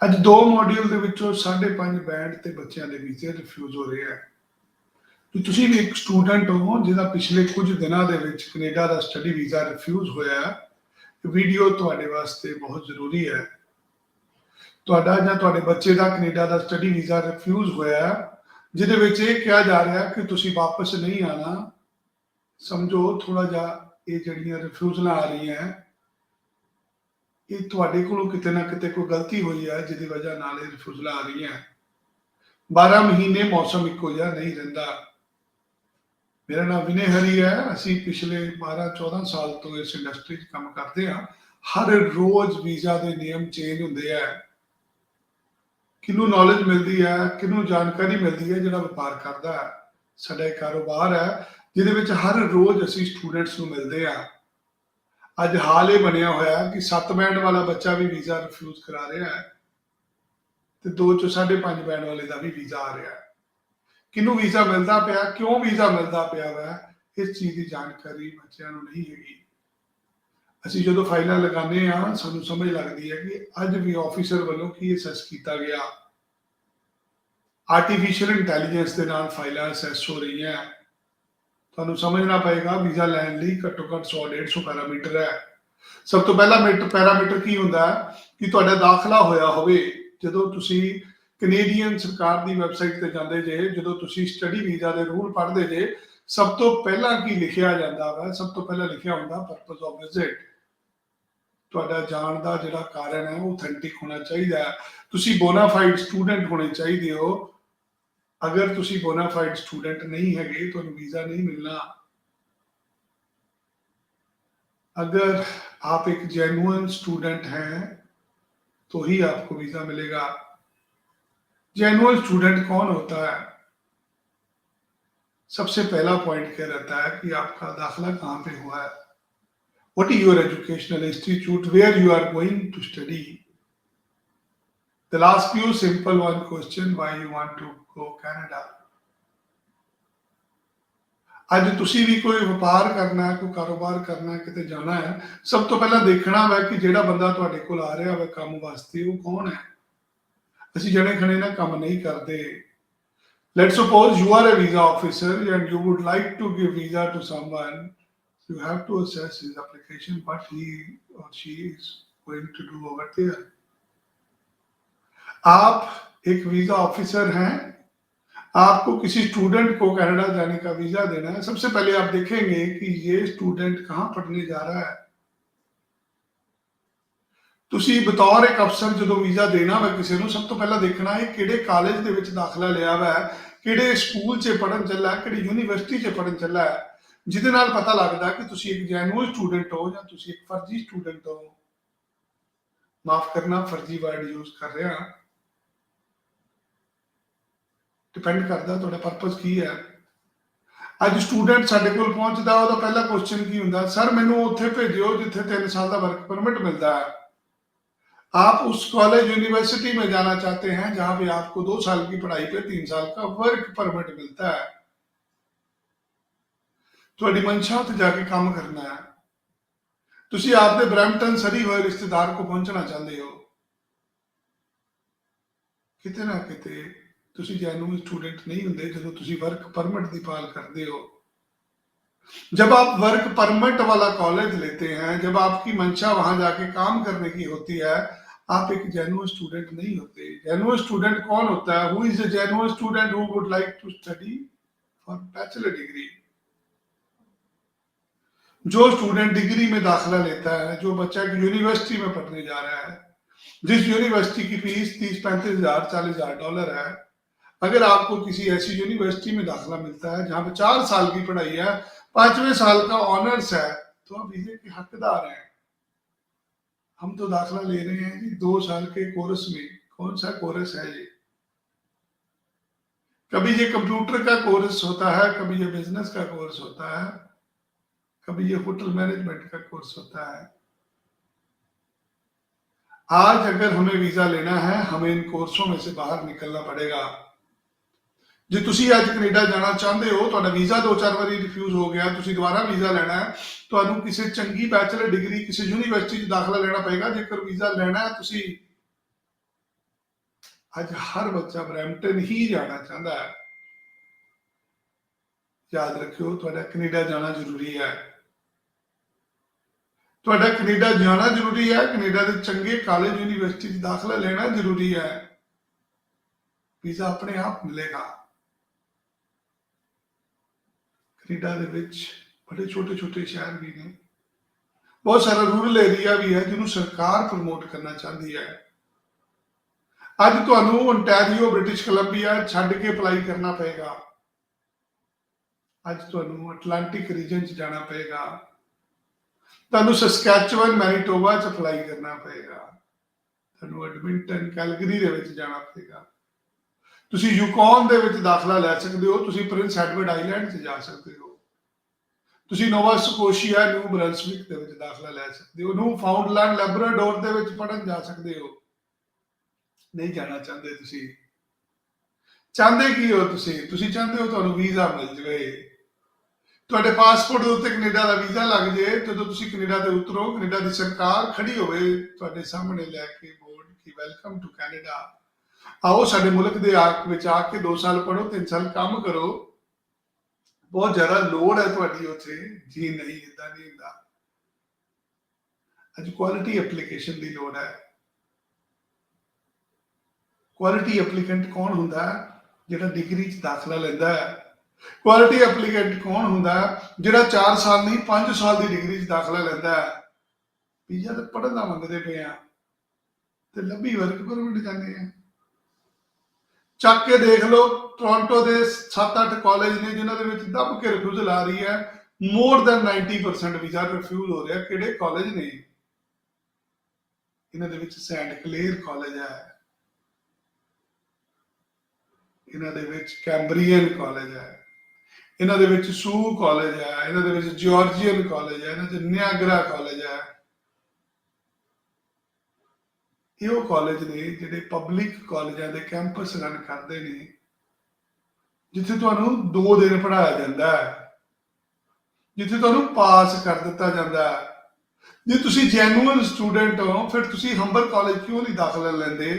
ਅੱਜ 2 ਮੋਡਿਊਲ ਦੇ ਵਿੱਚੋਂ 5.5 ਬੈਂਡ ਤੇ ਬੱਚਿਆਂ ਦੇ ਵੀਜ਼ੇ ਰਿਫਿਊਜ਼ ਹੋ ਰਹੇ ਆ। ਤੇ ਤੁਸੀਂ ਵੀ ਇੱਕ ਸਟੂਡੈਂਟ ਹੋ ਜਿਹਦਾ ਪਿਛਲੇ ਕੁਝ ਦਿਨਾਂ ਦੇ ਵਿੱਚ ਕੈਨੇਡਾ ਦਾ ਸਟੱਡੀ ਵੀਜ਼ਾ ਰਿਫਿਊਜ਼ ਹੋਇਆ ਹੈ। ਵੀਡੀਓ ਤੁਹਾਡੇ ਵਾਸਤੇ ਬਹੁਤ ਜ਼ਰੂਰੀ ਹੈ। ਤੁਹਾਡਾ ਜਾਂ ਤੁਹਾਡੇ ਬੱਚੇ ਦਾ ਕੈਨੇਡਾ ਦਾ ਸਟੱਡੀ ਵੀਜ਼ਾ ਰਿਫਿਊਜ਼ ਹੋਇਆ ਹੈ, ਜਿਹਦੇ ਵਿੱਚ ਇਹ ਕਿਹਾ ਜਾ ਰਿਹਾ ਕਿ ਤੁਸੀਂ ਵਾਪਸ ਨਹੀਂ ਆਣਾ। ਸਮਝੋ ਥੋੜਾ ਜਿਹਾ ਇਹ ਜਿਹੜੀਆਂ ਰਿਫਿਊਜ਼ਲਾਂ ਆ ਰਹੀਆਂ ਇਹ ਤੁਹਾਡੇ ਕੋਲੋਂ ਕਿਤੇ ਨਾ ਕਿਤੇ ਕੋਈ ਗਲਤੀ ਹੋਈ ਹੈ ਜਿਹਦੀ ਵਜ੍ਹਾ ਨਾਲ ਇਹ ਰਿਫਿਊਜ਼ਲਾਂ ਆ ਰਹੀਆਂ। 12 ਮਹੀਨੇ ਮੌਸਮ ਇੱਕੋ ਜਿਹਾ ਨਹੀਂ ਰਹਿੰਦਾ। ਮੇਰਾ ਨਾਮ ਵਿਨੇ ਹਰੀ ਹੈ। ਅਸੀਂ ਪਿਛਲੇ 12-14 ਸਾਲ ਤੋਂ ਇਸ ਇੰਡਸਟਰੀ 'ਚ ਕੰਮ ਕਰਦੇ ਹਾਂ। ਹਰ ਰੋਜ਼ ਵੀਜ਼ਾ ਦੇ ਨਿਯਮ ਚੇਂਜ ਹੁੰਦੇ ਆ। ਕਿਹਨੂੰ ਨੌਲੇਜ ਮਿਲਦੀ ਹੈ, ਕਿਹਨੂੰ ਜਾਣਕਾਰੀ ਮਿਲਦੀ ਹੈ ਜਿਹੜਾ ਵਪਾਰ ਕਰਦਾ ਹੈ। ਸਾਡਾ ਇੱਕ ਕਾਰੋਬਾਰ ਹੈ ਜਿਹਦੇ ਵਿੱਚ ਹਰ ਰੋਜ਼ ਅਸੀਂ ਸਟੂਡੈਂਟਸ ਨੂੰ ਮਿਲਦੇ ਹਾਂ। ਅੱਜ ਹਾਲ ਇਹ ਬਣਿਆ ਹੋਇਆ ਕਿ 7 ਬੈਂਡ ਵਾਲਾ ਬੱਚਾ ਵੀ ਵੀਜ਼ਾ ਰਿਫਿਊਜ਼ ਕਰਾ ਰਿਹਾ ਹੈ ਤੇ 2 ਚੋਂ 5.5 ਬੈਂਡ ਵਾਲੇ ਦਾ ਵੀ ਵੀਜ਼ਾ ਆ ਰਿਹਾ ਹੈ। ਕਿਹਨੂੰ ਵੀਜ਼ਾ ਮਿਲਦਾ ਪਿਆ, ਕਿਉਂ ਵੀਜ਼ਾ ਮਿਲਦਾ ਪਿਆ ਵਾ, ਇਸ ਚੀਜ਼ ਦੀ ਜਾਣਕਾਰੀ ਬੱਚਿਆਂ ਨੂੰ ਨਹੀਂ ਹੈਗੀ। ਅਸੀਂ ਜਦੋਂ ਫਾਈਲਾਂ ਲਗਾਉਂਦੇ ਹਾਂ ਸਾਨੂੰ ਸਮਝ ਲੱਗਦੀ ਹੈ ਕਿ ਅੱਜ ਵੀ ਆਫੀਸਰ ਵੱਲੋਂ ਕੀ ਅਸੈਸ ਕੀਤਾ ਗਿਆ। ਆਰਟੀਫੀਸ਼ੀਅਲ ਇੰਟੈਲੀਜੈਂਸ ਦੇ ਨਾਲ ਫਾਈਲਾਂ ਅਸੈਸ ਹੋ ਰਹੀਆਂ। ਤੁਹਾਨੂੰ ਸਮਝਣਾ ਪਏਗਾ ਵੀਜ਼ਾ ਲੈਣ ਲਈ ਘੱਟੋ ਘੱਟ 100-150 ਪੈਰਾਮੀਟਰ ਹੈ। ਸਭ ਤੋਂ ਪਹਿਲਾ ਪੈਰਾਮੀਟਰ ਕੀ ਹੁੰਦਾ ਹੈ ਕਿ ਤੁਹਾਡਾ ਦਾਖਲਾ ਹੋਇਆ ਹੋਵੇ। ਜਦੋਂ ਤੁਸੀਂ ਕੈਨੇਡੀਅਨ ਸਰਕਾਰ ਦੀ ਵੈਬਸਾਈਟ ਤੇ ਜਾਂਦੇ ਜੇ, ਜਦੋਂ ਤੁਸੀਂ ਸਟੱਡੀ ਵੀਜ਼ਾ ਦੇ ਰੂਲ ਪੜ੍ਹਦੇ ਜੇ, ਸਭ ਤੋਂ ਪਹਿਲਾਂ ਕੀ ਲਿਖਿਆ ਜਾਂਦਾ ਵਾ, ਸਭ ਤੋਂ ਪਹਿਲਾਂ ਲਿਖਿਆ ਹੁੰਦਾ ਪਰਪਸ ਆਫ ਵਿਜ਼ਿਟ। ਤੁਹਾਡਾ ਜਾਣ ਦਾ ਜਿਹੜਾ ਕਾਰਨ ਹੈ ਉਹ ਅਥੈਂਟਿਕ ਹੋਣਾ ਚਾਹੀਦਾ ਹੈ। ਤੁਸੀਂ ਬੋਨਾਫਾਈਡ ਸਟੂਡੈਂਟ ਹੋਣੇ ਚਾਹੀਦੇ ਹੋ। अगर तुसी बोनाफाइड स्टूडेंट नहीं है तो वीजा नहीं मिलना। अगर आप एक जेन्युइन स्टूडेंट हैं तो ही आपको वीजा मिलेगा। जेन्युइन स्टूडेंट कौन होता है? सबसे पहला पॉइंट क्या रहता है कि आपका दाखला कहाँ पे हुआ है। What is your educational institute where you are going to study. They'll ask you simple one question, why you want to go Canada। ਅੱਜ ਤੁਸੀਂ ਵੀ ਕੋਈ ਵਪਾਰ ਕਰਨਾ ਹੈ, ਕੋਈ ਕਾਰੋਬਾਰ ਕਰਨਾ ਹੈ, ਕਿਤੇ ਜਾਣਾ ਹੈ, ਸਭ ਤੋਂ ਪਹਿਲਾਂ ਦੇਖਣਾ ਹੈ ਕਿ ਜਿਹੜਾ ਬੰਦਾ ਤੁਹਾਡੇ ਕੋਲ ਆ ਰਿਹਾ ਹੈ ਕੰਮ ਵਾਸਤੇ ਉਹ ਕੌਣ ਹੈ। ਅਸੀਂ ਜਣੇ ਖਣੇ ਨਾ ਕੰਮ ਨਹੀਂ ਕਰਦੇ। Let's suppose you are a visa officer and you would like to give visa to someone, you have to assess his application, what he or she is going to do over there। आप एक visa officer हैं, आपको किसी student को Canada जाने का visa देना है। सबसे पहले आप देखेंगे कि ये स्टूडेंट कहाँ पढ़ने जा रहा है। ਤੁਸੀਂ ਬਤੌਰ ਇੱਕ ਅਫਸਰ ਜਦੋਂ ਵੀਜ਼ਾ ਦੇਣਾ ਵਾ ਕਿਸੇ ਨੂੰ, ਸਭ ਤੋਂ ਪਹਿਲਾਂ ਦੇਖਣਾ ਹੈ ਕਿਹੜੇ ਕਾਲਜ ਦੇ ਵਿੱਚ ਦਾਖਲਾ ਲਿਆ ਵਾ, ਕਿਹੜੇ ਸਕੂਲ 'ਚ ਪੜ੍ਹਨ ਚੱਲਾ, ਕਿਹੜੀ ਯੂਨੀਵਰਸਿਟੀ 'ਚ ਪੜ੍ਹਨ ਚੱਲਾ ਹੈ, ਜਿਹਦੇ ਨਾਲ ਪਤਾ ਲੱਗਦਾ ਕਿ ਤੁਸੀਂ ਇੱਕ ਜੈਨੂਅਲ ਸਟੂਡੈਂਟ ਹੋ ਜਾਂ ਤੁਸੀਂ ਇੱਕ ਫਰਜ਼ੀ ਸਟੂਡੈਂਟ ਹੋ। ਮਾਫ ਕਰਨਾ, ਫਰਜ਼ੀ ਵਰਡ ਯੂਜ਼ ਕਰ ਰਿਹਾ। डिपेंड करता ਤੁਹਾਡਾ ਪਰਪਸ ਕੀ ਹੈ। ਅੱਜ ਸਟੂਡੈਂਟ ਸਾਡੇ ਕੋਲ ਪਹੁੰਚਦਾ ਉਹਦਾ ਪਹਿਲਾ ਕੁਐਸਚਨ ਕੀ ਹੁੰਦਾ, ਸਰ ਮੈਨੂੰ ਉੱਥੇ ਭੇਜਿਓ ਜਿੱਥੇ 3 साल का वर्क परमिट मिलता है। आप उस कॉलेज यूनिवर्सिटी में जाना चाहते हैं जहां पे आपको 2 साल की पढ़ाई पे 3 साल का वर्क परमिट मिलता है। ਤੁਹਾਡੀ ਮਨਸ਼ਾ ਉੱਥੇ ਜਾ ਕੇ ਕੰਮ ਕਰਨਾ ਹੈ। ਤੁਸੀਂ ਆਪਦੇ ਬ੍ਰੈਂਪਟਨ ਸਰੀ ਹੋਏ ਰਿਸ਼ਤੇਦਾਰ ਕੋ ਪਹੁੰਚਣਾ ਚਾਹੁੰਦੇ ਹੋ। ਕਿਤੇ ਨਾ ਕਿਤੇ ਤੁਸੀਂ ਜੈਨੂਇਨ स्टूडेंट नहीं होंगे जो तुसी वर्क परमिट की पाल करते हो। जब आप वर्क परमिट वाला कॉलेज लेते हैं, जब आपकी मंशा वहां जाके काम करने की होती है, आप एक जेन्युइन स्टूडेंट नहीं होते। जेन्युइन स्टूडेंट कौन होता है? Who is a genuine student who would like to study for bachelor degree. जो स्टूडेंट डिग्री में दाखिला लेता है, जो बच्चा यूनिवर्सिटी में पढ़ने जा रहा है, जिस यूनिवर्सिटी की फीस 30-35 हजार $40,000 है, अगर आपको किसी ऐसी यूनिवर्सिटी में दाखिला मिलता है जहां पे 4 साल की पढ़ाई है, 5वें साल का ऑनर्स है, तो आप वीजे के हकदार हैं। हम तो दाखिला ले रहे हैं जी 2 साल के कोर्स में। कौन सा कोर्स है ये? कभी ये कंप्यूटर का कोर्स होता है, कभी ये बिजनेस का कोर्स होता है, कभी ये होटल मैनेजमेंट का कोर्स होता है। आज अगर हमें वीजा लेना है, हमें इन कोर्सों में से बाहर निकलना पड़ेगा। ਜੇ ਤੁਸੀਂ ਅੱਜ ਕੈਨੇਡਾ ਜਾਣਾ ਚਾਹੁੰਦੇ ਹੋ, ਤੁਹਾਡਾ ਵੀਜ਼ਾ 2-4 ਵਾਰੀ ਰਿਫਿਊਜ਼ ਹੋ ਗਿਆ, ਤੁਸੀਂ ਦੁਬਾਰਾ ਵੀਜ਼ਾ ਲੈਣਾ ਹੈ, ਤੁਹਾਨੂੰ ਕਿਸੇ ਚੰਗੀ ਬੈਚਲਰ ਡਿਗਰੀ ਕਿਸੇ ਯੂਨੀਵਰਸਿਟੀ 'ਚ ਦਾਖਲਾ ਲੈਣਾ ਪਏਗਾ। ਜੇਕਰ ਵੀਜ਼ਾ ਲੈਣਾ ਹੈ ਤੁਸੀਂ ਅੱਜ ਹਰ ਬੱਚਾ ਬਰੈਂਪਟਨ ਹੀ ਜਾਣਾ ਚਾਹੁੰਦਾ ਹੈ। ਯਾਦ ਰੱਖਿਓ, ਤੁਹਾਡਾ ਕੈਨੇਡਾ ਜਾਣਾ ਜ਼ਰੂਰੀ ਹੈ। ਤੁਹਾਡਾ ਕੈਨੇਡਾ ਜਾਣਾ ਜ਼ਰੂਰੀ ਹੈ। ਕੈਨੇਡਾ ਦੇ ਚੰਗੇ ਕਾਲਜ ਯੂਨੀਵਰਸਿਟੀ 'ਚ ਦਾਖਲਾ ਲੈਣਾ ਜ਼ਰੂਰੀ ਹੈ। ਵੀਜ਼ਾ ਆਪਣੇ ਆਪ ਮਿਲੇਗਾ। ਕੈਨੇਡਾ ਦੇ ਵਿੱਚ ਬੜੇ ਛੋਟੇ ਛੋਟੇ ਸ਼ਹਿਰ ਵੀ ਨੇ, ਬਹੁਤ ਸਾਰਾ ਰੂਰਲ ਏਰੀਆ ਵੀ ਹੈ ਜਿਹਨੂੰ ਸਰਕਾਰ ਪ੍ਰਮੋਟ ਕਰਨਾ ਚਾਹੁੰਦੀ ਹੈ। ਅੱਜ ਤੁਹਾਨੂੰ ਓਨਟਾਰੀਓ, ਬ੍ਰਿਟਿਸ਼ ਕੋਲੰਬੀਆ ਛੱਡ ਕੇ ਅਪਲਾਈ ਕਰਨਾ ਪਏਗਾ। ਅੱਜ ਤੁਹਾਨੂੰ ਅਟਲਾਂਟਿਕ ਰੀਜਨ 'ਚ ਜਾਣਾ ਪਏਗਾ। ਤੁਹਾਨੂੰ ਸਸਕੈਚੁਅਨ, ਮੈਨੀਟੋਬਾ 'ਚ ਅਪਲਾਈ ਕਰਨਾ ਪਏਗਾ। ਤੁਹਾਨੂੰ ਐਡਮਿੰਟਨ, ਕੈਲਗਰੀ ਦੇ ਵਿੱਚ ਜਾਣਾ ਪਏਗਾ। ਤੁਸੀਂ ਯੂਕੌਨ ਦੇ ਵਿੱਚ ਦਾਖਲਾ ਲੈ ਸਕਦੇ ਹੋ। ਤੁਸੀਂ ਪ੍ਰਿੰਸ ਐਡਵਰਡ ਆਈਲੈਂਡ 'ਚ ਜਾ ਸਕਦੇ ਹੋ। ਤੁਸੀਂ ਨੋਵਾ ਸਕੋਸ਼ੀਆ, ਨਿਊ ਬਰੰਸਵਿਕ ਦੇ ਵਿੱਚ ਦਾਖਲਾ ਲੈ ਸਕਦੇ ਹੋ। ਨਿਊ ਫਾਊਂਡਲੈਂਡ, ਲੈਬਰਾਡੋਰ ਦੇ ਵਿੱਚ ਪੜ੍ਹਨ ਜਾ ਸਕਦੇ ਹੋ। ਨਹੀਂ ਜਾਣਾ ਚਾਹੁੰਦੇ ਤੁਸੀਂ? ਚਾਹੁੰਦੇ ਕੀ ਹੋ ਤੁਸੀਂ ਚਾਹੁੰਦੇ ਹੋ ਤੁਹਾਨੂੰ ਵੀਜ਼ਾ ਮਿਲ ਜਾਵੇ, ਤੁਹਾਡੇ ਪਾਸਪੋਰਟ ਦੇ ਉੱਤੇ ਕੈਨੇਡਾ ਦਾ ਵੀਜ਼ਾ ਲੱਗ ਜਾਏ। ਜਦੋਂ ਤੁਸੀਂ ਕੈਨੇਡਾ ਤੇ ਉਤਰੋ, ਕੈਨੇਡਾ ਦੀ ਸਰਕਾਰ ਖੜੀ ਹੋਵੇ ਤੁਹਾਡੇ ਸਾਹਮਣੇ ਲੈ ਕੇ ਬੋਰਡ ਕਿ ਵੈਲਕਮ ਟੂ ਕੈਨੇਡਾ, ਆਓ ਸਾਡੇ ਮੁਲਕ ਦੇ ਵਿੱਚ ਆ ਕੇ 2 ਸਾਲ ਪੜ੍ਹੋ, 3 ਸਾਲ ਕੰਮ ਕਰੋ। ਬਹੁਤ ਜ਼ਿਆਦਾ ਲੋੜ ਹੈ ਤੁਹਾਡੀ ਉੱਥੇ। ਜੀ ਨਹੀਂ, ਇਦਾਂ ਨਹੀਂ ਹੁੰਦਾ। ਅੱਜ ਕੁਆਲਿਟੀ ਐਪਲੀਕੇਸ਼ਨ ਦੀ ਲੋੜ ਹੈ। ਕੁਆਲਿਟੀ ਐਪਲੀਕੈਂਟ ਕੌਣ ਹੁੰਦਾ? ਜਿਹੜਾ ਡਿਗਰੀ 'ਚ ਦਾਖਲਾ ਲੈਂਦਾ ਹੈ। ਕੁਆਲਿਟੀ ਐਪਲੀਕੈਂਟ ਕੌਣ ਹੁੰਦਾ? ਜਿਹੜਾ 4 ਸਾਲ ਨਹੀਂ 5 ਸਾਲ ਦੀ ਡਿਗਰੀ 'ਚ ਦਾਖਲਾ ਲੈਂਦਾ ਹੈ। ਵੀਜ਼ਾ ਤਾਂ ਪੜ੍ਹਨ ਦਾ ਮੰਗਦੇ ਪਏ ਆ ਤੇ ਲੱਭੀ ਵਰਕ ਪਰਮਿਟ ਜਾਂਦੇ ਆ। ਚੱਕ ਕੇ ਦੇਖ ਲਓ, ਟੋਰਾਂਟੋ ਦੇ 7-8 ਕਾਲਜ ਨੇ ਜਿਨ੍ਹਾਂ ਦੇ ਵਿੱਚ ਦੱਬ ਕੇ ਰਿਫਿਊਜ਼ਲ ਆ ਰਹੀ ਹੈ। ਮੋਰ ਦੈਨ 90% ਵੀਜ਼ਾ ਰਿਫਿਊਜ਼ ਹੋ ਰਿਹਾ। ਕਿਹੜੇ ਕਾਲਜ ਨੇ? ਇਹਨਾਂ ਦੇ ਵਿੱਚ ਸੈਂਟ ਕਲੇਅਰ ਕਾਲਜ ਹੈ, ਇਹਨਾਂ ਦੇ ਵਿੱਚ ਕੈਂਬਰੀਅਨ ਕਾਲਜ ਹੈ, ਇਹਨਾਂ ਦੇ ਵਿੱਚ ਸੂ ਕਾਲਜ ਹੈ, ਇਹਨਾਂ ਦੇ ਵਿੱਚ ਜਾਰਜੀਅਨ ਕਾਲਜ ਹੈ, ਇਹਨਾਂ 'ਚ ਨਿਆਗਰਾ ਕਾਲਜ ਹੈ। ਇਹ ਉਹ ਕਾਲਜ ਨੇ ਜਿਹੜੇ ਪਬਲਿਕ ਕਾਲਜਾਂ ਦੇ ਕੈਂਪਸ ਰਨ ਕਰਦੇ ਨੇ, ਜਿੱਥੇ ਤੁਹਾਨੂੰ 2 ਦਿਨ ਪੜ੍ਹਾਇਆ ਜਾਂਦਾ ਹੈ, ਜਿੱਥੇ ਤੁਹਾਨੂੰ ਪਾਸ ਕਰ ਦਿੱਤਾ ਜਾਂਦਾ ਹੈ। ਜੇ ਤੁਸੀਂ ਜੈਨੂਅਨ ਸਟੂਡੈਂਟ ਹੋ, ਫਿਰ ਤੁਸੀਂ ਹੰਬਰ ਕਾਲਜ ਕਿਉਂ ਨਹੀਂ ਦਾਖਲਾ ਲੈਂਦੇ?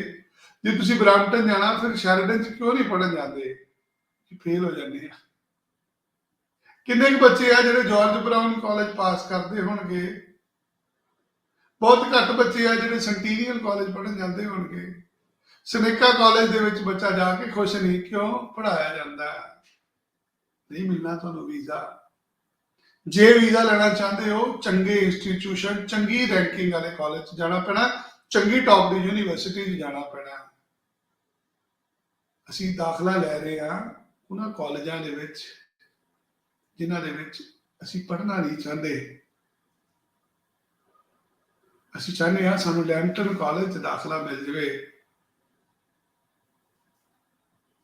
ਜੇ ਤੁਸੀਂ ਬਰੈਂਪਟਨ ਜਾਣਾ, ਫਿਰ ਸ਼ੈਰਡਨ 'ਚ ਕਿਉਂ ਨਹੀਂ ਪੜ੍ਹਨ ਜਾਂਦੇ? ਫੇਲ ਹੋ ਜਾਂਦੇ ਆ। ਕਿੰਨੇ ਕੁ ਬੱਚੇ ਆ ਜਿਹੜੇ ਜਾਰਜ ਬਰਾਊਨ ਕਾਲਜ ਪਾਸ ਕਰਦੇ ਹੋਣਗੇ? ਬਹੁਤ ਘੱਟ ਬੱਚੇ ਆ ਜਿਹੜੇ ਸੈਂਟੀਨੀਅਲ ਕਾਲਜ ਪੜ੍ਹਨ ਜਾਂਦੇ ਹੋਣਗੇ। ਸਨੇਕਾ ਕਾਲਜ ਦੇ ਵਿੱਚ ਬੱਚਾ ਜਾ ਕੇ ਖੁਸ਼ ਨਹੀਂ, ਕਿਉਂ? ਪੜ੍ਹਾਇਆ ਜਾਂਦਾ। ਨਹੀਂ ਮਿਲਣਾ ਤੁਹਾਨੂੰ ਵੀਜ਼ਾ। ਜੇ ਵੀਜ਼ਾ ਲੈਣਾ ਚਾਹੁੰਦੇ ਹੋ, ਚੰਗੇ ਇੰਸਟੀਚਿਊਸ਼ਨ, ਚੰਗੀ ਰੈਂਕਿੰਗ ਵਾਲੇ ਕਾਲਜ 'ਚ ਜਾਣਾ ਪੈਣਾ, ਚੰਗੀ ਟੌਪ ਦੀ ਯੂਨੀਵਰਸਿਟੀ 'ਚ ਜਾਣਾ ਪੈਣਾ। ਅਸੀਂ ਦਾਖਲਾ ਲੈ ਰਹੇ ਹਾਂ ਉਹਨਾਂ ਕਾਲਜਾਂ ਦੇ ਵਿੱਚ ਜਿਨ੍ਹਾਂ ਦੇ ਵਿੱਚ ਅਸੀਂ ਪੜ੍ਹਨਾ ਨਹੀਂ ਚਾਹੁੰਦੇ। ਅਸੀਂ ਚਾਹੁੰਦੇ ਹਾਂ ਸਾਨੂੰ ਲੈਂਪਟਨ ਕਾਲਜ 'ਚ ਦਾਖਲਾ ਮਿਲ ਜਾਵੇ।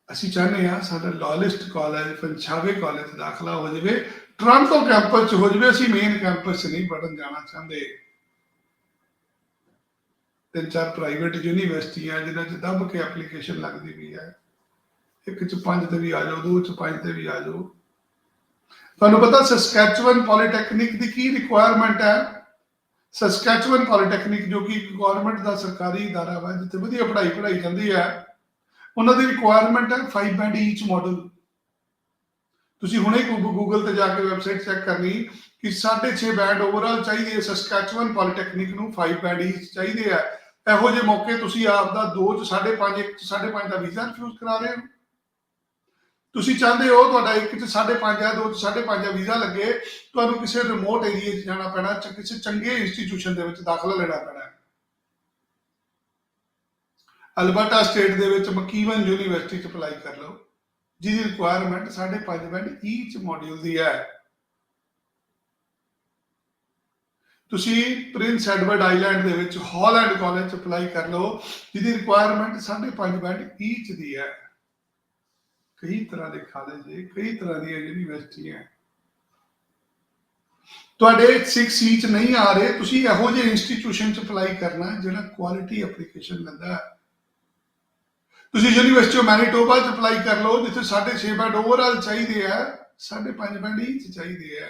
ਅਸੀਂ ਚਾਹੁੰਦੇ ਹਾਂ ਸਾਡਾ ਲਾਲਿਸਟ ਕਾਲਜ, ਪੰਛਾਵੇ ਕਾਲਜ 'ਚ ਦਾਖਲਾ ਹੋ ਜਾਵੇ, ਟੋਰਾਂਟੋ ਕੈਂਪਸ 'ਚ ਹੋ ਜਾਵੇ। ਅਸੀਂ ਮੇਨ ਕੈਂਪਸ 'ਚ ਨਹੀਂ ਪੜ੍ਹਨ ਜਾਣਾ ਚਾਹੁੰਦੇ। 3-4 ਪ੍ਰਾਈਵੇਟ ਯੂਨੀਵਰਸਿਟੀਆਂ ਜਿਨ੍ਹਾਂ 'ਚ ਦੱਬ ਕੇ ਐਪਲੀਕੇਸ਼ਨ ਲੱਗਦੀ ਵੀ ਹੈ। 1 'ਚ 5 ਤੇ ਵੀ ਆ ਜਾਓ, 2 'ਚ 5 ਤੇ ਵੀ ਆ ਜਾਓ। ਤੁਹਾਨੂੰ ਪਤਾ ਸਸਕੈਚੁਅਨ ਪੋਲੀਟੈਕਨਿਕ ਦੀ ਕੀ ਰਿਕੁਆਇਰਮੈਂਟ ਹੈ? ਸਸਕੈਚੁਅਨ ਪੋਲੀਟੈਕਨਿਕ, ਜੋ ਕਿ ਗਵਰਨਮੈਂਟ ਦਾ ਸਰਕਾਰੀ ਅਦਾਰਾ ਵਾ ਜਿੱਥੇ ਵਧੀਆ ਪੜ੍ਹਾਈ ਪੜ੍ਹਾਈ ਜਾਂਦੀ ਹੈ, ਉਹਨਾਂ ਦੀ ਰਿਕੁਆਇਰਮੈਂਟ ਹੈ 5 ਬੈਂਡ ਈਚ ਮਾਡਲ। ਤੁਸੀਂ ਹੁਣੇ ਗੂਗਲ ਤੇ ਜਾ ਕੇ ਵੈਬਸਾਈਟ ਚੈੱਕ ਕਰਨੀ ਕਿ 6.5 ਬੈਂਡ ਓਵਰਆਲ ਚਾਹੀਦੇ ਹੈ ਸਸਕੈਚੁਅਨ ਪੋਲੀਟੈਕਨਿਕ ਨੂੰ, 5 ਬੈਂਡ ਈਚ ਚਾਹੀਦੇ ਆ। ਇਹੋ ਜਿਹੇ ਮੌਕੇ ਤੁਸੀਂ ਆਪ ਦਾ 2 'ਚ 5.5, 1 'ਚ 5.5 ਦਾ ਵੀਜ਼ਾ ਰਿਫਿਊਜ਼ ਕਰਾ ਰਹੇ ਹੋ। ਤੁਸੀਂ ਚਾਹੁੰਦੇ ਹੋ ਤੁਹਾਡਾ 1 'ਚ 5.5 ਹੈ, 2 'ਚ 5.5 ਦਾ ਵੀਜ਼ਾ ਲੱਗੇ, ਤੁਹਾਨੂੰ ਕਿਸੇ ਰਿਮੋਟ ਏਰੀਏ 'ਚ ਜਾਣਾ ਪੈਣਾ, ਕਿਸੇ ਚੰਗੇ ਇੰਸਟੀਚਿਊਸ਼ਨ ਦੇ ਵਿੱਚ ਦਾਖਲਾ ਲੈਣਾ ਪੈਣਾ। ਅਲਬਰਟਾ ਸਟੇਟ ਦੇ ਵਿੱਚ ਮਕੀਵਨ ਯੂਨੀਵਰਸਿਟੀ 'ਚ ਅਪਲਾਈ ਕਰ ਲਓ, ਜਿਹਦੀ ਰਿਕੁਆਇਰਮੈਂਟ 5.5 ਬੈਂਡ ਈਚ ਮੋਡਿਊਲ ਦੀ ਹੈ। ਤੁਸੀਂ ਪ੍ਰਿੰਸ ਐਡਵਰਡ ਆਈਲੈਂਡ ਦੇ ਵਿੱਚ ਹਾਲੈਂਡ ਕਾਲਜ 'ਚ ਅਪਲਾਈ ਕਰ ਲਓ, ਜਿਹਦੀ ਰਿਕੁਆਇਰਮੈਂਟ 5.5 ਬੈਂਡ ਈਚ ਦੀ ਹੈ। ਕਈ ਤਰ੍ਹਾਂ ਦੇ ਕਾਲਜ ਹੈ, ਕਈ ਤਰ੍ਹਾਂ ਦੀਆਂ ਯੂਨੀਵਰਸਿਟੀਆਂ। ਤੁਹਾਡੇ 6 ਚ ਨਹੀਂ ਆ ਰਹੇ, ਤੁਸੀਂ ਇਹੋ ਜਿਹੇ ਇੰਸਟੀਚਿਊਸ਼ਨ 'ਚ ਅਪਲਾਈ ਕਰਨਾ ਜਿਹੜਾ ਕੁਆਲਿਟੀ ਐਪਲੀਕੇਸ਼ਨ ਲੈਂਦਾ। ਤੁਸੀਂ ਯੂਨੀਵਰਸਿਟੀ ਆਫ ਮੈਨੀਟੋਬਾ 'ਚ ਅਪਲਾਈ ਕਰ ਲਓ, ਜਿੱਥੇ 6.5 ਬੈਂਡ ਓਵਰਆਲ ਚਾਹੀਦੇ ਆ, 5.5 ਬੈਂਡ ਈਚ ਚਾਹੀਦੇ ਆ।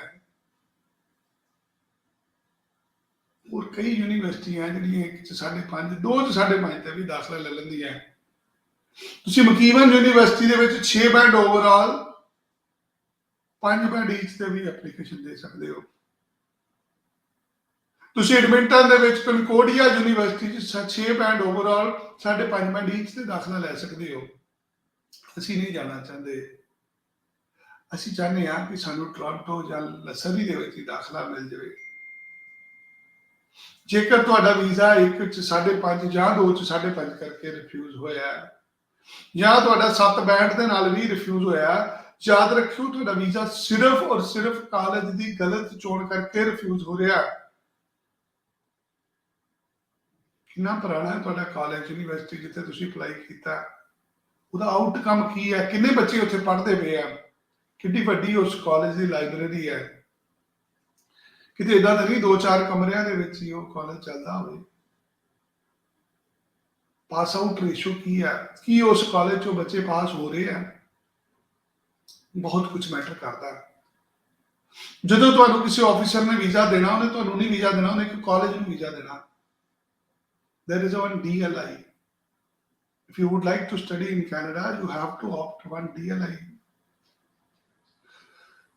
ਹੋਰ ਕਈ ਯੂਨੀਵਰਸਿਟੀਆਂ ਜਿਹੜੀਆਂ 1 'ਚ 5.5, 2 'ਚ 5.5 ਤੇ ਵੀ ਦਾਖਲਾ ਲੈ ਲੈਂਦੀਆਂ। ਤੁਸੀਂ ਮਕੀਵਨ ਯੂਨੀਵਰਸਿਟੀ ਦੇ ਵਿੱਚ 6 ਬੈਂਡ ਓਵਰਆਲ 5 ਬੈਂਡ ਈਚ ਤੇ ਵੀ ਐਪਲੀਕੇਸ਼ਨ ਦੇ ਸਕਦੇ ਹੋ। ਤੁਸੀਂ ਐਡਮਿੰਟਨ ਦੇ ਵਿੱਚ ਕਨਕੋਡੀਆ ਯੂਨੀਵਰਸਿਟੀ 'ਚ 6 ਬੈਂਡ ਓਵਰਆਲ 5.5 ਬੈਂਡ ਈਚ ਤੇ ਦਾਖਲਾ ਲੈ ਸਕਦੇ ਹੋ। ਅਸੀਂ ਨਹੀਂ ਜਾਣਾ ਚਾਹੁੰਦੇ। ਅਸੀਂ ਚਾਹੁੰਦੇ ਹਾਂ ਕਿ ਸਾਨੂੰ ਟੋਰਾਂਟੋ ਜਾਂ ਸਰੀ ਦੇ ਵਿੱਚ ਹੀ ਦਾਖਲਾ ਮਿਲ ਜਾਵੇ। ਜੇਕਰ ਤੁਹਾਡਾ ਵੀਜ਼ਾ 1 ਚ 5.5 ਜਾਂ 2 ਚ 5.5 ਕਰਕੇ ਰਿਫਿਊਜ਼ ਹੋਇਆ ਜਾਂ ਤੁਹਾਡਾ 7 ਬੈਂਡ ਦੇ ਨਾਲ ਵੀ ਰਿਫਿਊਜ਼ ਹੋਇਆ, ਯਾਦ ਰੱਖਿਓ ਤੁਹਾਡਾ ਵੀਜ਼ਾ ਸਿਰਫ ਔਰ ਸਿਰਫ ਕਾਲਜ ਦੀ ਗਲਤ ਚੋਣ ਕਰਕੇ ਰਿਫਿਊਜ਼ ਹੋ ਰਿਹਾ। ਕਿੰਨਾ ਪੁਰਾਣਾ ਹੈ ਤੁਹਾਡਾ ਕਾਲਜ ਯੂਨੀਵਰਸਿਟੀ ਜਿੱਥੇ ਤੁਸੀਂ ਅਪਲਾਈ ਕੀਤਾ, ਉਹਦਾ ਆਊਟਕਮ ਕੀ ਹੈ, ਕਿੰਨੇ ਬੱਚੇ ਉੱਥੇ ਪੜ੍ਹਦੇ ਪਏ ਆ, ਕਿੰਨੀ ਵੱਡੀ ਉਸ ਕਾਲਜ ਦੀ ਲਾਇਬ੍ਰੇਰੀ ਹੈ। ਕਿਤੇ ਇਦਾਂ ਤਾਂ ਨਹੀਂ 2-4 ਕਮਰਿਆਂ ਦੇ ਵਿੱਚ ਹੀ ਉਹ ਕਾਲਜ ਚੱਲਦਾ ਹੋਵੇ। ਪਾਸ ਆਊਟ ਰੇਸ਼ੋ ਕੀ ਹੈ, ਕੀ ਉਸ ਕਾਲਜ ਚੋਂ ਬੱਚੇ ਪਾਸ ਹੋ ਰਹੇ ਆ, ਬਹੁਤ ਕੁਝ ਮੈਟਰ ਕਰਦਾ। ਜਦੋਂ ਤੁਹਾਨੂੰ ਕਿਸੇ ਆਫੀਸਰ ਨੇ ਵੀਜ਼ਾ ਦੇਣਾ, ਉਹਨੇ ਤੁਹਾਨੂੰ ਨਹੀਂ ਵੀਜ਼ਾ ਦੇਣਾ, ਉਹਨੇ ਇੱਕ ਕਾਲਜ ਨੂੰ ਵੀਜ਼ਾ ਦੇਣਾ। There is one DLI. If you would like to study in Canada, you have to opt one DLI.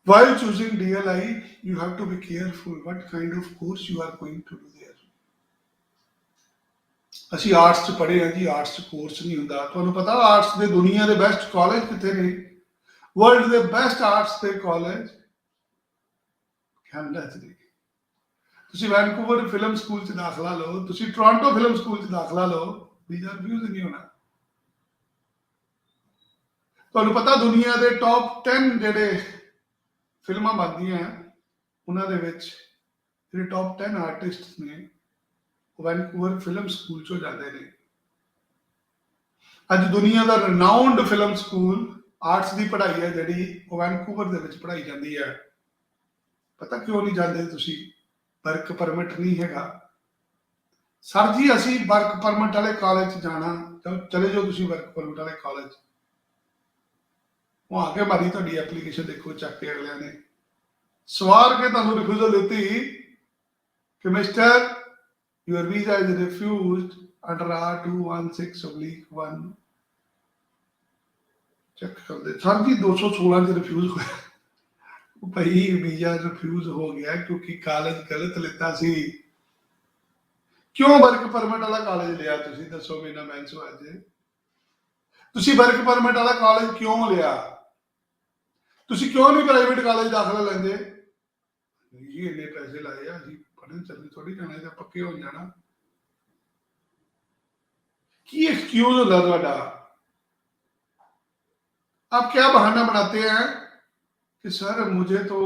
While choosing DLI, you have to be careful what kind of course you are going to do there. ਅਸੀਂ arts 'ਚ ਪੜ੍ਹੇ ਹਾਂ ਜੀ, arts 'ਚ course ਨਹੀਂ ਹੁੰਦਾ। ਤੁਹਾਨੂੰ ਪਤਾ ਆਰਟਸ ਦੇ ਦੁਨੀਆ ਦੇ ਬੈਸਟ ਕਾਲਜ ਕਿੱਥੇ ਨੇ? ਵਰਲਡ ਦੇ ਬੈਸਟ ਆਰਟਸ ਦੇ ਕਾਲਜ ਕੈਨੇਡਾ 'ਚ ਨੇ। ਤੁਸੀਂ ਵੈਨਕੂਵਰ ਫਿਲਮ ਸਕੂਲ 'ਚ ਦਾਖਲਾ ਲਓ, ਤੁਸੀਂ ਟੋਰਾਂਟੋ ਫਿਲਮ ਸਕੂਲ 'ਚ ਦਾਖਲਾ ਲਓ, ਵੀਜ਼ਾ ਰਿਫਿਊਜ਼ ਨਹੀਂ ਹੋਣਾ। ਤੁਹਾਨੂੰ ਪਤਾ ਦੁਨੀਆ ਦੇ ਟੌਪ 10 ਜਿਹੜੇ ਫਿਲਮਾਂ ਬਣਦੀਆਂ ਉਹਨਾਂ ਦੇ ਵਿੱਚ ਜਿਹੜੇ ਟੌਪ 10 ਆਰਟਿਸਟ ਨੇ ਉਹ ਵੈਨਕੂਵਰ ਫਿਲਮ ਸਕੂਲ 'ਚੋਂ ਜਾਂਦੇ ਨੇ। ਅੱਜ ਦੁਨੀਆ ਦਾ ਰਿਨਾਊਂਡ ਫਿਲਮ ਸਕੂਲ ਆਰਟਸ ਦੀ ਪੜ੍ਹਾਈ ਹੈ ਜਿਹੜੀ ਉਹ ਵੈਨਕੂਵਰ ਦੇ ਵਿੱਚ ਪੜ੍ਹਾਈ ਜਾਂਦੀ ਹੈ। ਪਤਾ ਕਿਉਂ ਨਹੀਂ ਜਾਂਦੇ ਤੁਸੀਂ? ਵਰਕ ਪਰਮਿਟ ਨਹੀਂ ਹੈਗਾ। ਸਰ ਜੀ ਅਸੀਂ ਵਰਕ ਪਰਮਿਟ ਵਾਲੇ ਕਾਲਜ 'ਚ ਜਾਣਾ, ਚਲੇ ਜਾਓ ਤੁਸੀਂ ਵਰਕ ਪਰਮਿਟ ਵਾਲੇ ਕਾਲਜ। ਉਹ ਆ ਕੇ ਮਾਰੀ ਤੁਹਾਡੀ ਐਪਲੀਕੇਸ਼ਨ ਦੇਖੋ, ਚੱਕ ਕੇ ਅਗਲਿਆਂ ਨੇ ਸਵਾਰ ਕੇ ਤੁਹਾਨੂੰ ਰਿਫਿਊਜ਼ਲ ਦਿੱਤੀ ਕਿ mister your visa is refused under R216/1। Check ਕਰਦੇ ਸਰ ਜੀ 216 ਚ ਰਿਫਿਊਜ਼ ਹੋਇਆ। ਉਹ ਭਾਈ ਵੀਜ਼ਾ ਰਿਫਿਊਜ਼ ਹੋ ਗਿਆ ਕਿਉਂਕਿ ਕਾਲਜ ਗਲਤ ਲਿੱਤਾ ਸੀ। ਕਿਉਂ ਵਰਕ ਪਰਮਿਟ ਵਾਲਾ ਕਾਲਜ ਲਿਆ ਤੁਸੀਂ? ਦੱਸੋ ਬਿਨਾ ਮੈਂਸੋ ਅੱਜ ਤੁਸੀਂ ਵਰਕ ਪਰਮਿਟ ਵਾਲਾ ਕਾਲਜ ਕਿਉਂ ਲਿਆ? ਤੁਸੀਂ ਕਿਉਂ ਨਹੀਂ ਪ੍ਰਾਈਵੇਟ ਕਾਲਜ ਦਾਖਲਾ ਲੈਂਦੇ? ਜੀ ਇੰਨੇ ਪੈਸੇ ਲਾਏ ਆ, ਅਸੀਂ ਪੜ੍ਹਨ ਚੱਲੇ ਥੋੜੀ ਜਾਣਾ, ਇਹਦਾ ਪੱਕੇ ਹੋ ਜਾਣਾ। ਕੀ एक्सक्यूज होता ਤੁਹਾਡਾ? आप क्या बहाना बनाते हैं कि सर मुझे तो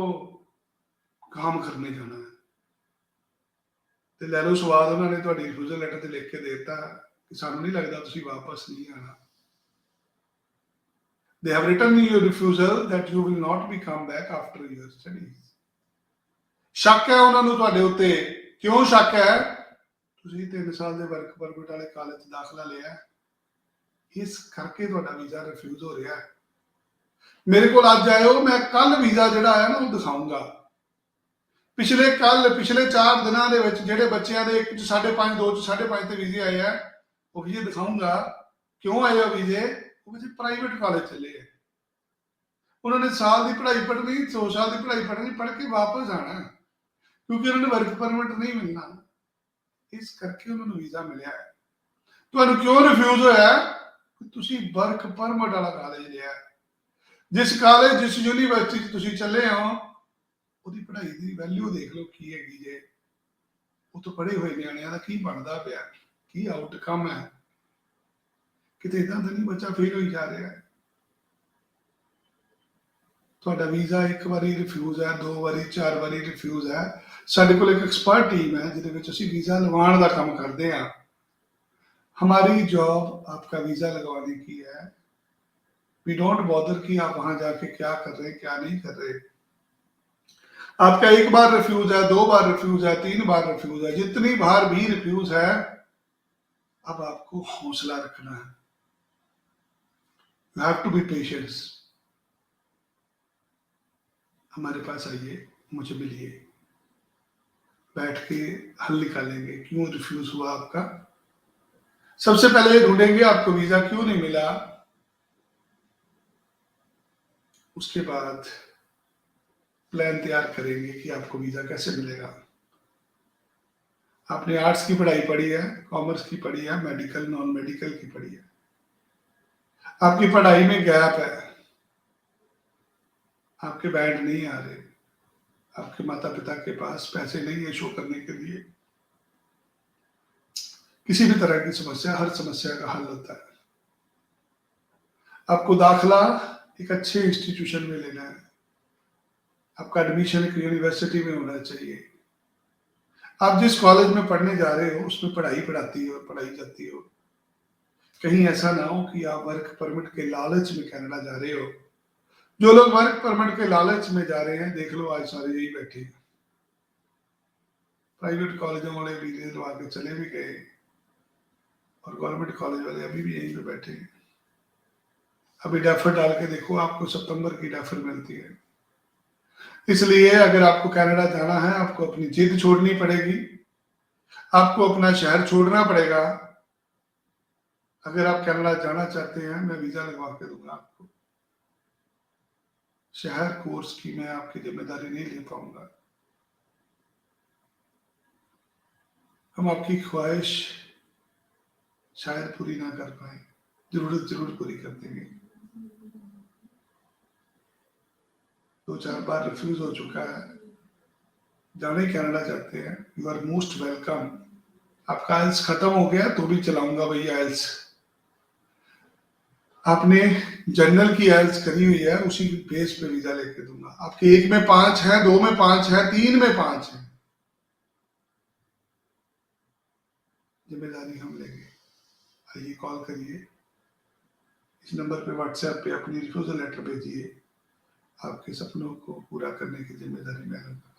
काम करने जाना है, ਤੇ ਲੈ ਲਓ ਸਵਾਦ। ਉਹਨਾਂ ਨੇ ਤੁਹਾਡੀ ਰਿਫਿਊਜ਼ਲ ਲੈਟਰ ਤੇ ਲਿਖ ਕੇ ਦੇ ਦਿੱਤਾ ਕਿ ਸਾਨੂੰ ਨਹੀਂ ਲੱਗਦਾ ਤੁਸੀਂ ਵਾਪਸ ਨਹੀਂ ਆਣਾ। They have written in your refusal that you will not be come back after your studies. ਸ਼ੱਕ ਹੈ ਉਹਨਾਂ ਨੂੰ ਤੁਹਾਡੇ ਉੱਤੇ। ਕਿਉਂ ਸ਼ੱਕ ਹੈ? ਤੁਸੀਂ 3 ਸਾਲ ਦੇ ਵਰਕ ਪਰਮਿਟ ਵਾਲੇ ਕਾਲਜ 'ਚ ਦਾਖਲਾ ਲਿਆ, ਇਸ ਕਰਕੇ ਤੁਹਾਡਾ ਵੀਜ਼ਾ ਰਿਫਿਊਜ਼ ਹੋ ਰਿਹਾ। ਮੇਰੇ ਕੋਲ ਅੱਜ ਆਇਓ, ਮੈਂ ਕੱਲ ਵੀਜ਼ਾ ਜਿਹੜਾ ਆਇਆ ਨਾ ਉਹ ਦਿਖਾਊਂਗਾ। ਪਿਛਲੇ 4 ਦਿਨਾਂ ਦੇ ਵਿੱਚ ਜਿਹੜੇ ਬੱਚਿਆਂ ਦੇ 1 ਚ 5.5, 2 ਚ 5.5 ਤੇ ਵੀਜ਼ੇ ਆਏ ਆ, ਉਹ ਵੀਜ਼ੇ ਦਿਖਾਊਂਗਾ। ਕਿਉਂ ਆਏ ਆ ਵੀਜ਼ੇ? ਉਹ ਵੀਜ਼ੇ ਪ੍ਰਾਈਵੇਟ ਕਾਲਜ ਚੱਲੇ ਆ। ਉਹਨਾਂ ਨੇ ਸਾਲ ਦੀ ਪੜ੍ਹਾਈ ਪੜ੍ਹਨੀ, 2 ਸਾਲ ਦੀ ਪੜ੍ਹਾਈ ਪੜ੍ਹਨੀ, ਪੜ੍ਹ ਕੇ ਵਾਪਸ ਆਣਾ, ਕਿਉਂਕਿ ਉਹਨਾਂ ਨੂੰ ਵਰਕ ਪਰਮਿਟ ਨਹੀਂ ਮਿਲਣਾ। ਇਸ ਕਰਕੇ ਉਹਨਾਂ ਨੂੰ ਵੀਜ਼ਾ ਮਿਲਿਆ ਹੈ। ਤੁਹਾਨੂੰ ਕਿਉਂ ਰਿਫਿਊਜ਼ ਹੋਇਆ? ਤੁਸੀਂ ਵਰਕ ਪਰਮਿਟ ਵਾਲਾ ਕਾਲਜ ਲਿਆ। ਜਿਸ ਕਾਲਜ ਜਿਸ ਯੂਨੀਵਰਸਿਟੀ 'ਚ ਤੁਸੀਂ ਚੱਲੇ ਹੋ ਉਹਦੀ ਪੜ੍ਹਾਈ ਦੀ ਵੈਲਿਊ ਦੇਖ ਲਓ ਕੀ ਹੈਗੀ ਜੇ। ਉੱਥੋਂ ਪੜ੍ਹੇ ਹੋਏ ਨਿਆਣਿਆਂ ਦਾ ਕੀ ਬਣਦਾ ਪਿਆ, ਕੀ ਆਊਟਕਮ ਹੈ। ਕਿਤੇ ਇਦਾਂ ਤਾਂ ਨਹੀਂ ਬੱਚਾ ਫੇਲ ਹੋਈ ਜਾ ਰਿਹਾ। ਤੁਹਾਡਾ ਵੀਜ਼ਾ 1 ਵਾਰੀ ਰਿਫਿਊਜ਼ ਹੈ, 2 ਵਾਰੀ, 4 ਵਾਰੀ ਰਿਫਿਊਜ਼ ਹੈ। ਸਾਡੇ ਕੋਲ ਇੱਕ ਐਕਸਪਰਟ ਟੀਮ ਹੈ ਜਿਹਦੇ ਵਿੱਚ ਅਸੀਂ ਵੀਜ਼ਾ ਲਵਾਉਣ ਦਾ ਕੰਮ ਕਰਦੇ हैं। हमारी जॉब आपका वीजा लगवाने की है। वी डोंट बॉदर कि आप वहां जाके क्या कर रहे हैं क्या नहीं कर रहे। आपका 1 बार रिफ्यूज है, 2 बार रिफ्यूज है, 3 बार रिफ्यूज है, जितनी बार भी रिफ्यूज है, अब आपको हौसला रखना है। You have to be patience. हमारे पास आइए, मुझे मिलिए, बैठ के हल निकालेंगे क्यों रिफ्यूज हुआ आपका। सबसे पहले ये ढूंढेंगे आपको वीजा क्यों नहीं मिला। उसके बाद प्लान तैयार करेंगे कि आपको वीजा कैसे मिलेगा। आपने आर्ट्स की पढ़ाई पढ़ी है, कॉमर्स की पढ़ी है, मेडिकल नॉन मेडिकल की पढ़ी है, आपकी पढ़ाई में गैप है, आपके बैंड नहीं आ रहे, आपके माता पिता के पास पैसे नहीं है शो करने के लिए, किसी भी तरह की समस्या, हर समस्या का हल होता है। आपको दाखला एक अच्छे इंस्टीट्यूशन में लेना है, आपका एडमिशन एक यूनिवर्सिटी में होना चाहिए, आप जिस कॉलेज में पढ़ने जा रहे हो उसमें पढ़ाई जाती हो। कहीं ऐसा ना हो कि आप वर्क परमिट के लालच में कनाडा जा रहे हो। जो लोग वर्क परमिट के लालच में जा रहे हैं, देख लो आज सारे यही बैठे हैं। प्राइवेट कॉलेजों वाले वीजे लगा के चले भी गए और गवर्नमेंट कॉलेज वाले अभी भी यहीं पे बैठे हैं। अभी डेफर डाल के देखो, आपको सितंबर की डेफर मिलती है। इसलिए अगर आपको कनाडा जाना है, आपको अपनी जिद छोड़नी पड़ेगी, आपको अपना शहर छोड़ना पड़ेगा। अगर आप कनाडा जाना चाहते हैं, मैं वीजा लगवा के दूंगा आपको। शहर कोर्स की मैं आपकी जिम्मेदारी नहीं ले पाऊंगा। हम आपकी ख्वाहिश शायद पूरी ना कर पाए, जरूरत जरूर पूरी कर देंगे। 2-4 बार रिफ्यूज हो चुका है, जाने कनाडा चाहते हैं, यू आर मोस्ट वेलकम। आपका आइल्स खत्म हो गया तो भी चलाऊंगा भैया आइल्स। आपने जनरल की आइल्स करी हुई है, उसी बेस पे वीजा लेके दूंगा। आपके 1 में 5 है, 2 में 5 है, 3 में 5 है, जिम्मेदारी हम लेंगे। आइए कॉल करिए, इस नंबर पे व्हाट्सएप पे अपनी रिफ्यूजल लेटर भेजिए। आपके सपनों को पूरा करने की जिम्मेदारी मैं लूंगा।